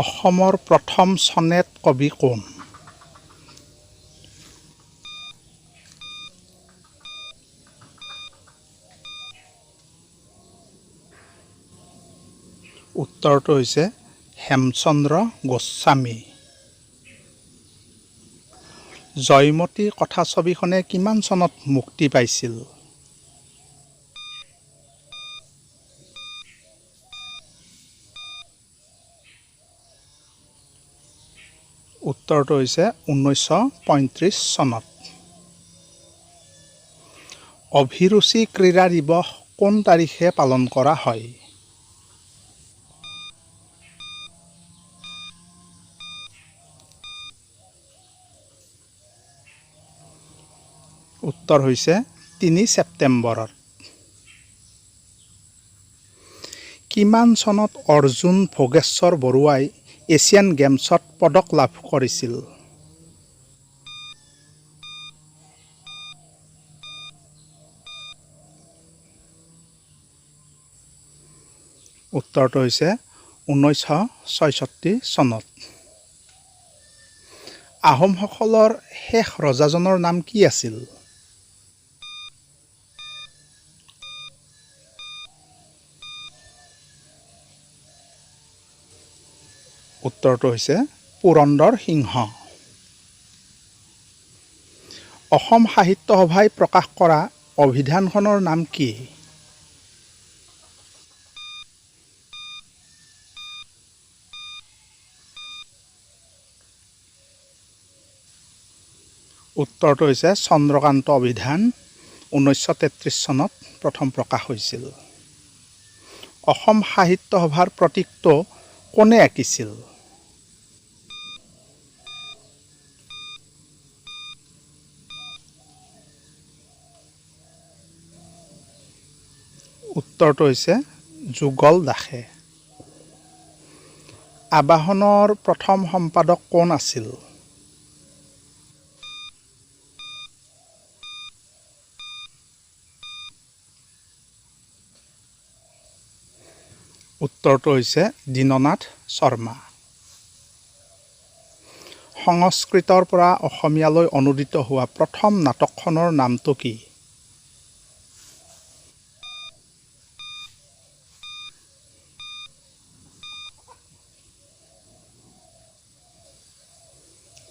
অসমৰ প্ৰথম সনেট কবি কোন? উত্তৰটো হৈছে হেমচন্দ্ৰ গোস্বামী। জয়মতী কথাছবিখনে কিমান চনত মুক্তি পাইছিল? উত্তৰটো হৈছে 1935 চনত। অভিৰুচি ক্ৰীড়া দিৱস কোন তাৰিখে পালন কৰা হয়? উত্তৰ হৈছে 3 ছেপ্টেম্বৰত। কিমান চনত অৰ্জুন ভোগেশ্বৰ বৰুৱাই এছিয়ান গেমছত পদক লাভ কৰিছিল? উত্তৰটো হৈছে 1966 চনত। আহোমসকলৰ শেষ ৰজাজনৰ নাম কি আছিল? উত্তৰটো হৈছে পুৰন্দৰ সিংহ। অসম সাহিত্য সভাই প্ৰকাশ কৰা অভিধানখনৰ নাম কি? উত্তৰটো হৈছে চন্দ্ৰকান্ত অভিধান। 1933 চনত প্ৰথম প্ৰকাশ হৈছিল। অসম সাহিত্য সভাৰ প্ৰতীকটো কোনে আঁকিছিল? উত্তৰটো হৈছে যুগল দাসে। আবাহনৰ প্ৰথম সম্পাদক কোন আছিল? উত্তৰটো হৈছে দীননাথ শৰ্মা। সংস্কৃতৰ পৰা অসমীয়ালৈ অনুদিত হোৱা প্ৰথম নাটকখনৰ নামটো কি?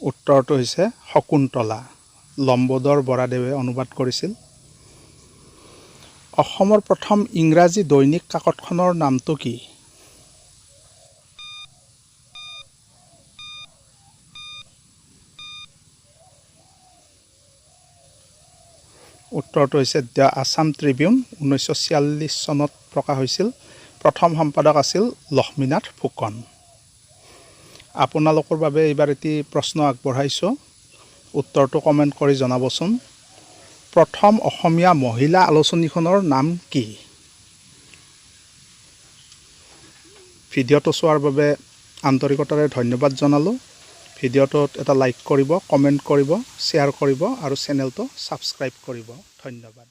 উত্তৰটো হৈছে শকুন্তলা। লম্বোদৰ বৰাদেৱে অনুবাদ কৰিছিল। অসমৰ প্ৰথম ইংৰাজী দৈনিক কাকতখনৰ নামটো কি? উত্তৰটো হৈছে দ্য আছাম ট্ৰিবিউন। 1946 চনত প্ৰকাশ হৈছিল। প্ৰথম সম্পাদক আছিল লক্ষ্মীনাথ ফুকন। আপোনালোকৰ বাবে এইবাৰ এটি প্ৰশ্ন আগবঢ়াইছোঁ, উত্তৰটো কমেণ্ট কৰি জনাবচোন। প্ৰথম অসমীয়া মহিলা আলোচনীখনৰ নাম কি? ভিডিঅ'টো চোৱাৰ বাবে আন্তৰিকতাৰে ধন্যবাদ জনালোঁ। ভিডিঅ'টোত এটা লাইক কৰিব, কমেণ্ট কৰিব, শ্বেয়াৰ কৰিব আৰু চেনেলটো ছাবস্ক্ৰাইব কৰিব। ধন্যবাদ।